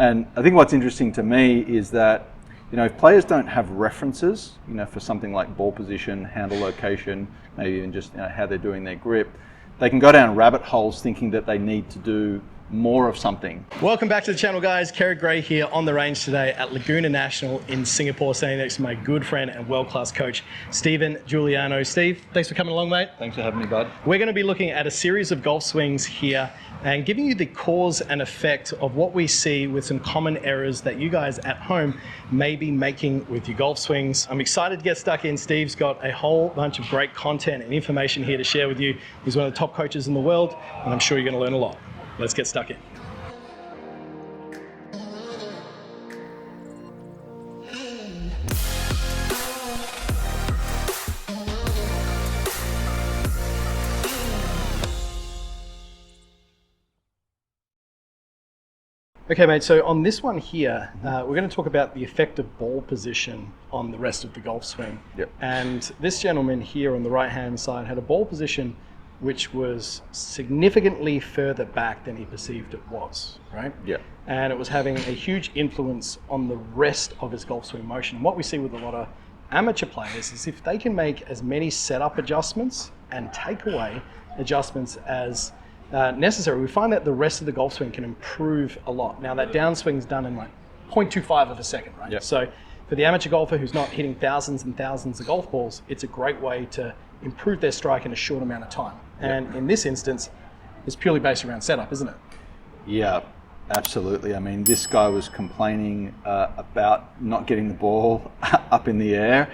And I think what's interesting to me is that, if players don't have references, for something like ball position, handle location, maybe even just how they're doing their grip, they can go down rabbit holes thinking that they need to do more of something. Welcome back to the channel, guys. Kerrod Gray here on the range today at Laguna National in Singapore, standing next to my good friend and world-class coach, Steven Giuliano. Steve, thanks for coming along, mate. Thanks for having me, bud. We're going to be looking at a series of golf swings here and giving you the cause and effect of what we see with some common errors that you guys at home may be making with your golf swings. I'm excited to get stuck in. Steve's got a whole bunch of great content and information here to share with you. He's one of the top coaches in the world, and I'm sure you're going to learn a lot. Let's get stuck in. Okay, mate, so on this one here, we're going to talk about the effect of ball position on the rest of the golf swing. Yep. And this gentleman here on the right-hand side had a ball position which was significantly further back than he perceived it was, right? Yeah. And it was having a huge influence on the rest of his golf swing motion. And what we see with a lot of amateur players is if they can make as many setup adjustments and take away adjustments as necessary, we find that the rest of the golf swing can improve a lot. Now that downswing's done in like 0.25 of a second, right? Yep. So for the amateur golfer who's not hitting thousands and thousands of golf balls, it's a great way to improve their strike in a short amount of time. And in this instance, it's purely based around setup, isn't it? Yeah, absolutely. I mean, this guy was complaining about not getting the ball up in the air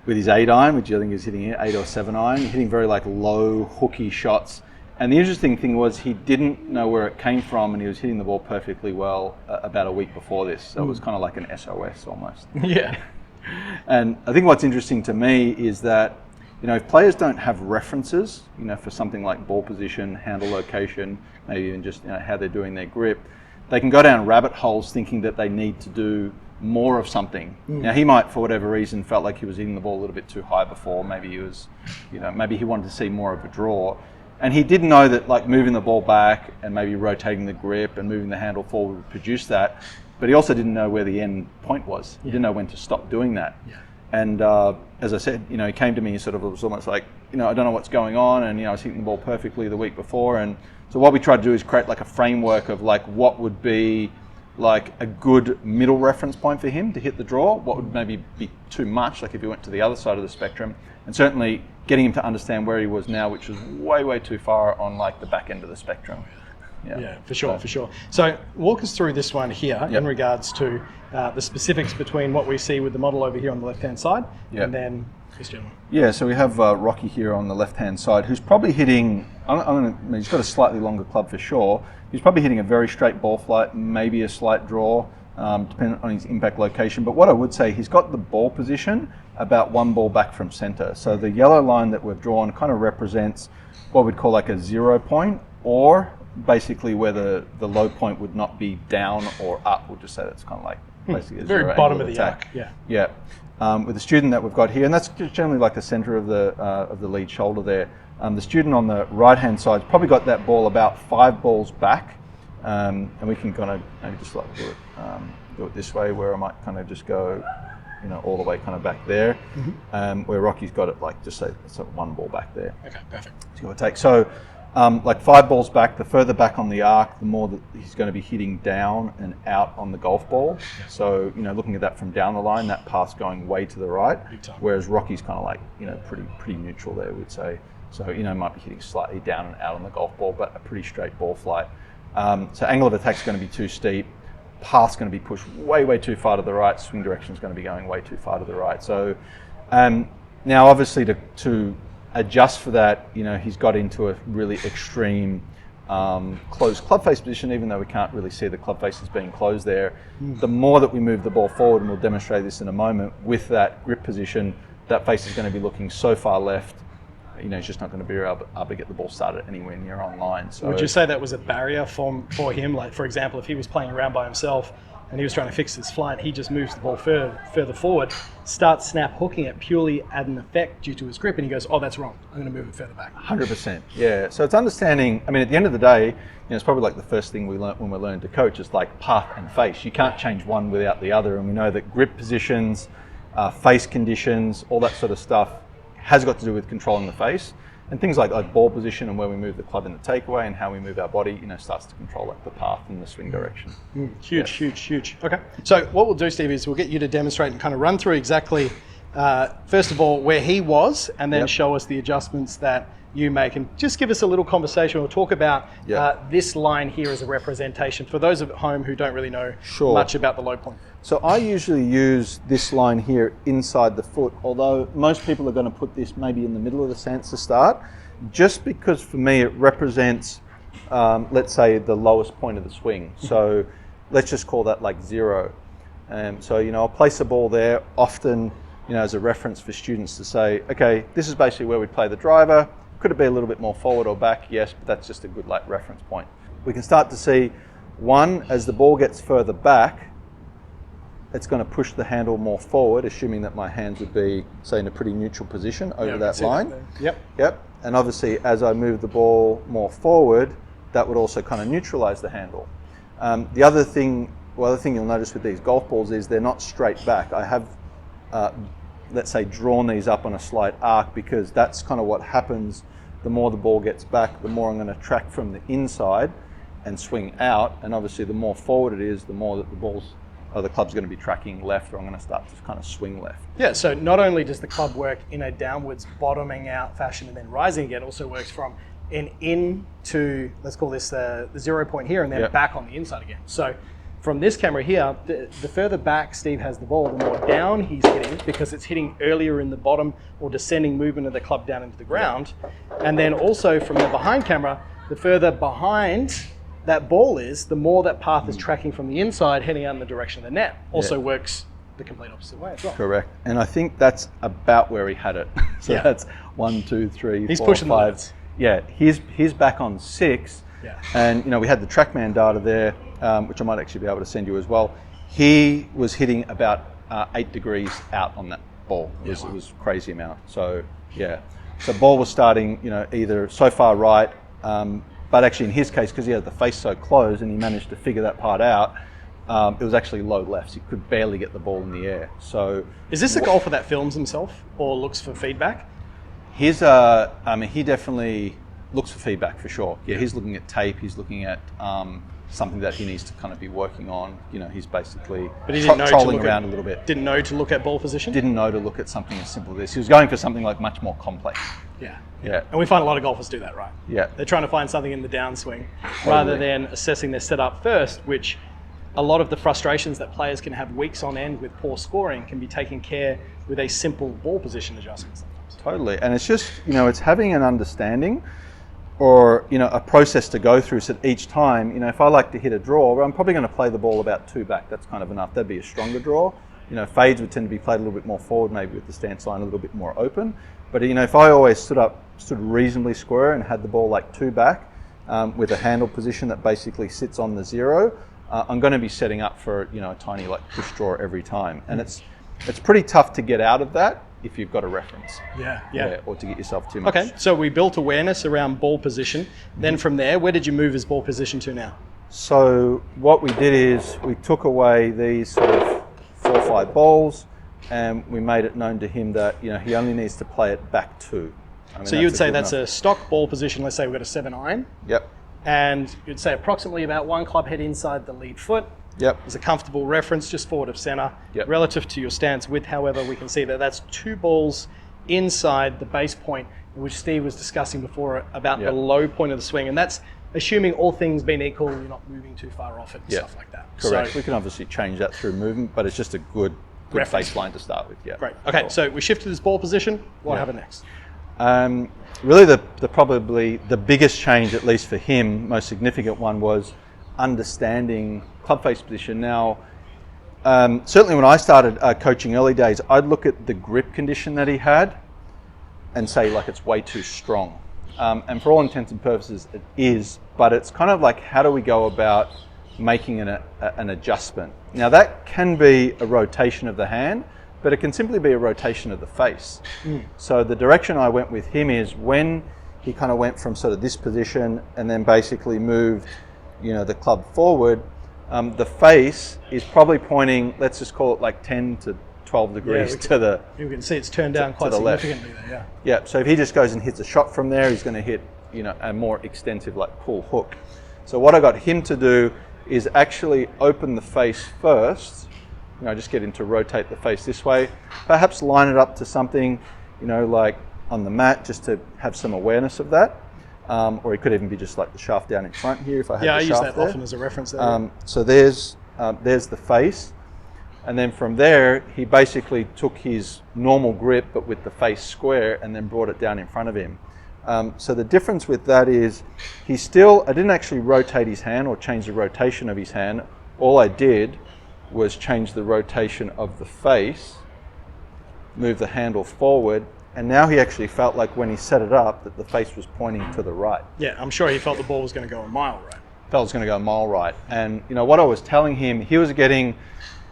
with his 8-iron, which I think is hitting 8 or 7-iron, hitting very low hooky shots. And the interesting thing was he didn't know where it came from, and he was hitting the ball perfectly well about a week before this. So it was kind of like an SOS almost. Yeah. And I think what's interesting to me is that, if players don't have references, for something like ball position, handle location, maybe even just how they're doing their grip, they can go down rabbit holes thinking that they need to do more of something. Now he might, for whatever reason, felt like he was hitting the ball a little bit too high before. Maybe he was, maybe he wanted to see more of a draw. And he did know that moving the ball back and maybe rotating the grip and moving the handle forward would produce that. But he also didn't know where the end point was. He didn't know when to stop doing that. Yeah. And as I said, he came to me and sort of was almost like, I don't know what's going on. And, I was hitting the ball perfectly the week before. And so what we tried to do is create a framework of what would be a good middle reference point for him to hit the draw, what would maybe be too much, if he went to the other side of the spectrum, and certainly getting him to understand where he was now, which was way, way too far on the back end of the spectrum. Yeah, for sure. So walk us through this one here in regards to the specifics between what we see with the model over here on the left-hand side and then this gentleman. Yeah, so we have Rocky here on the left-hand side, who's probably hitting, he's got a slightly longer club for sure. He's probably hitting a very straight ball flight, maybe a slight draw, depending on his impact location. But what I would say, he's got the ball position about one ball back from center. So the yellow line that we've drawn kind of represents what we'd call a 0 point, or basically where the low point would not be down or up. We'll just say that's kind of basically a very zero bottom of angle the attack. arc. Yeah. With the student that we've got here, and that's generally the center of the lead shoulder there. The student on the right-hand side's probably got that ball about 5 balls back, and we can kind of maybe just do it this way, where I might kind of just go, all the way kind of back there, where Rocky's got it just say it's 1 ball back there. Okay, perfect. So give or take. So 5 balls back, the further back on the arc, the more that he's going to be hitting down and out on the golf ball. Yeah. So, looking at that from down the line, that path's going way to the right, whereas Rocky's kind of pretty neutral there, we'd say. So, might be hitting slightly down and out on the golf ball, but a pretty straight ball flight. So angle of attack's going to be too steep. Path's going to be pushed way, way too far to the right. Swing direction's going to be going way too far to the right. So now obviously to adjust for that, he's got into a really extreme closed club face position, even though we can't really see the club faces being closed there. The more that we move the ball forward, and we'll demonstrate this in a moment, with that grip position, that face is going to be looking so far left, he's just not going to be able to get the ball started anywhere near on line. So would you say that was a barrier for him? For example, if he was playing around by himself and he was trying to fix his flight. He just moves the ball further forward, starts snap hooking it purely at an effect due to his grip, and he goes, oh, that's wrong. I'm going to move it further back. 100%. Yeah. So it's understanding. I mean, at the end of the day, it's probably like the first thing we learn when we're learning to coach is like path and face. You can't change one without the other, and we know that grip positions, face conditions, all that sort of stuff has got to do with controlling the face. And things like ball position and where we move the club in the takeaway and how we move our body, starts to control like the path and the swing direction. Huge. Okay. So what we'll do, Steve, is we'll get you to demonstrate and kind of run through exactly, first of all, where he was, and then show us the adjustments that you make, and just give us a little conversation. We'll talk about this line here as a representation for those at home who don't really know much about the low point. So I usually use this line here inside the foot, although most people are going to put this maybe in the middle of the stance to start, just because for me it represents, let's say, the lowest point of the swing. So let's just call that like 0. So, I'll place a ball there often, as a reference for students to say, okay, this is basically where we play the driver. Could it be a little bit more forward or back? Yes, but that's just a good like reference point. We can start to see, one, as the ball gets further back, it's going to push the handle more forward, assuming that my hands would be, say, in a pretty neutral position over that line. Yep. And obviously, as I move the ball more forward, that would also kind of neutralize the handle. The other thing you'll notice with these golf balls is they're not straight back. I have, let's say, drawn these up on a slight arc, because that's kind of what happens. The more the ball gets back, the more I'm going to track from the inside and swing out. And obviously, the more forward it is, the more that the club's going to be tracking left, or I'm going to start to kind of swing left. Yeah, so not only does the club work in a downwards bottoming out fashion and then rising again, it also works from an in to, let's call this the 0 point here, and then back on the inside again. So from this camera here, the further back Steve has the ball, the more down he's hitting, because it's hitting earlier in the bottom or descending movement of the club down into the ground. And then also from the behind camera, the further behind that ball is, the more that path is tracking from the inside, heading out in the direction of the net. Also works the complete opposite way as well. Correct. And I think that's about where he had it. So that's 1, 2, 3, he's 4, pushing 5. The limits. Yeah, he's back on 6. Yeah. And we had the TrackMan data there, which I might actually be able to send you as well. He was hitting about 8 degrees out on that ball. It was a crazy amount. So so ball was starting, either so far right. But actually in his case, because he had the face so close and he managed to figure that part out, it was actually low lefts. He could barely get the ball in the air. So is this a golfer that films himself or looks for feedback? He definitely looks for feedback for sure. Yeah, he's looking at tape. He's looking at something that he needs to kind of be working on. He's basically trolling around a little bit. Didn't know to look at ball position? Didn't know to look at something as simple as this. He was going for something like much more complex. Yeah. And we find a lot of golfers do that, right? Yeah. They're trying to find something in the downswing rather than assessing their setup first, which a lot of the frustrations that players can have weeks on end with poor scoring can be taken care with a simple ball position adjustment sometimes. Totally. And it's just, it's having an understanding or, a process to go through. So each time, if I like to hit a draw, I'm probably going to play the ball about 2 back. That's kind of enough. That'd be a stronger draw. Fades would tend to be played a little bit more forward, maybe with the stance line a little bit more open. But, if I always stood reasonably square and had the ball like 2 back with a handle position that basically sits on the 0, I'm going to be setting up for, a tiny like push draw every time. And it's pretty tough to get out of that if you've got a reference. Yeah. Or to get yourself too much. Okay, so we built awareness around ball position. Then from there, where did you move his ball position to now? So what we did is we took away these sort of 4 or 5 balls, and we made it known to him that he only needs to play it back 2. So you would say that's a stock ball position. Let's say we've got a 7 iron. Yep. And you'd say approximately about 1 club head inside the lead foot. Yep. It's a comfortable reference, just forward of center. Yep. Relative to your stance width, however, we can see that that's 2 balls inside the base point, which Steve was discussing before about the low point of the swing. And that's assuming all things being equal, you're not moving too far off it and stuff like that. Correct. So we can obviously change that through movement, but it's just a good baseline to start with. Yeah. Great. Okay, cool. So we shifted his ball position. What happened next? Really, the probably the biggest change, at least for him, most significant one, was understanding club face position. Now, certainly when I started coaching early days, I'd look at the grip condition that he had and say like it's way too strong. And for all intents and purposes, it is, but it's kind of like how do we go about making an adjustment. Now that can be a rotation of the hand, but it can simply be a rotation of the face. So the direction I went with him is when he kind of went from sort of this position and then basically moved, the club forward, the face is probably pointing, let's just call it like 10 to 12 degrees to the... You can see it's turned down quite significantly there, Yeah, so if he just goes and hits a shot from there, he's going to hit, a more extensive like pull hook. So what I got him to do is actually open the face first, just get him to rotate the face this way, perhaps line it up to something, like on the mat, just to have some awareness of that. Or it could even be just like the shaft down in front here if I had the shaft there. Yeah, I use that often as a reference there. So there's the face. And then from there, he basically took his normal grip, but with the face square, and then brought it down in front of him. So the difference with that is I didn't actually rotate his hand or change the rotation of his hand. All I did was change the rotation of the face, move the handle forward, and now he actually felt like when he set it up that the face was pointing to the right. Yeah, I'm sure he felt the ball was going to go a mile right. Felt it was going to go a mile right. And what I was telling him, he was getting,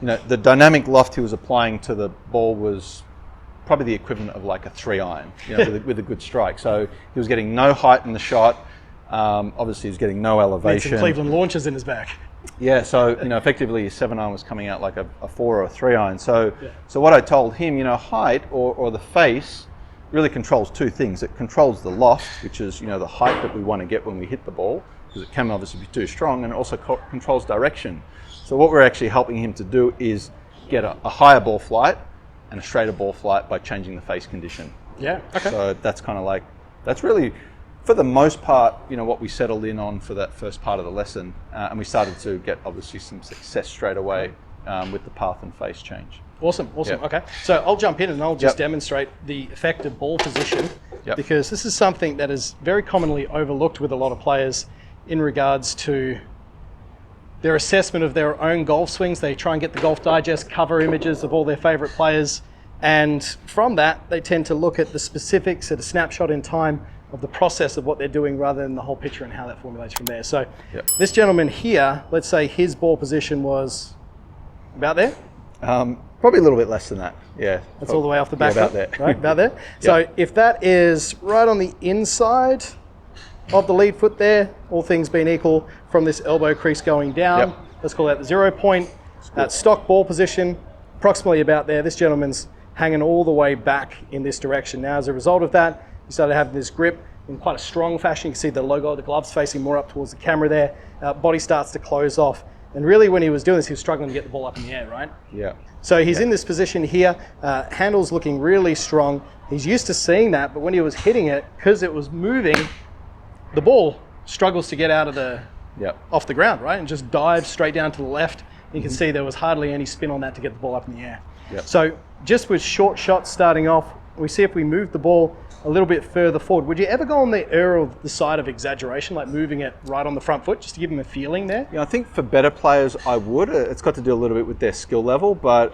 the dynamic loft he was applying to the ball was probably the equivalent of like a 3-iron, with a good strike. So he was getting no height in the shot. Obviously, he was getting no elevation. Some Cleveland launches in his back. Yeah, so effectively his 7-iron was coming out like a 4 or a 3-iron. So what I told him, height or the face really controls two things. It controls the loft, which is the height that we want to get when we hit the ball, because it can obviously be too strong, and it also controls direction. So what we're actually helping him to do is get a higher ball flight and a straighter ball flight by changing the face condition. Yeah, okay. So that's kind of like, that's really, for the most part, what we settled in on for that first part of the lesson. And we started to get obviously some success straight away with the path and face change. Awesome. Yep. Okay. So I'll jump in and I'll just demonstrate the effective ball position, because this is something that is very commonly overlooked with a lot of players in regards to their assessment of their own golf swings. They try and get the Golf Digest cover images of all their favorite players. And from that, they tend to look at the specifics at a snapshot in time of the process of what they're doing rather than the whole picture and how that formulates from there. So this gentleman here, let's say his ball position was about there. Probably a little bit less than that. Yeah. That's all the way off the back. Yeah, about there. Right, about there. So if that is right on the inside of the lead foot there, all things being equal, from this elbow crease going down, let's call that the 0 point. That stock ball position, approximately about there. This gentleman's hanging all the way back in this direction. Now, as a result of that, he started having this grip in quite a strong fashion. You can see the logo of the gloves facing more up towards the camera there. Body starts to close off. And really, when he was doing this, he was struggling to get the ball up in the air, right? Yeah. So he's in this position here, handle's looking really strong. He's used to seeing that, but when he was hitting it, because it was moving, the ball struggles to get out of off the ground, right? And just dives straight down to the left. You can see there was hardly any spin on that to get the ball up in the air. So just with short shots starting off, we see if we move the ball a little bit further forward. Would you ever go on the error of the side of exaggeration, like moving it right on the front foot, just to give them a feeling there? Yeah, I think for better players, I would. It's got to do a little bit with their skill level, but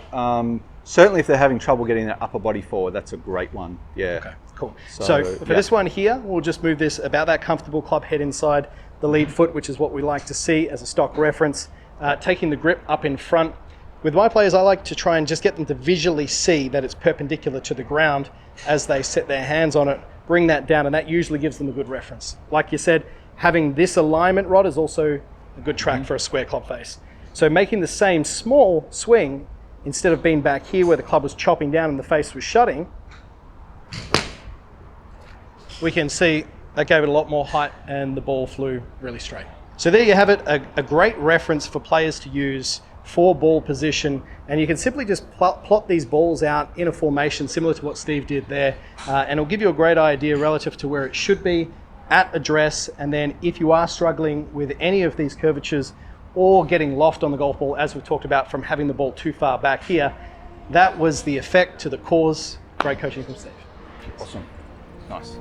certainly if they're having trouble getting their upper body forward, that's a great one. Yeah. Okay, cool. So for this one here, we'll just move this about that comfortable club head inside the lead foot, which is what we like to see as a stock reference. Taking the grip up in front. With my players, I like to try and just get them to visually see that it's perpendicular to the ground as they set their hands on it, bring that down, and that usually gives them a good reference. Like you said, having this alignment rod is also a good track for a square club face. So making the same small swing, instead of being back here where the club was chopping down and the face was shutting, we can see that gave it a lot more height and the ball flew really straight. So there you have it, a great reference for players to use for ball position, and you can simply just plot these balls out in a formation similar to what Steve did there, and it'll give you a great idea relative to where it should be at address. And then if you are struggling with any of these curvatures or getting loft on the golf ball, as we talked about from having the ball too far back here, that was the effect to the cause. Great coaching from Steve. Awesome. Nice.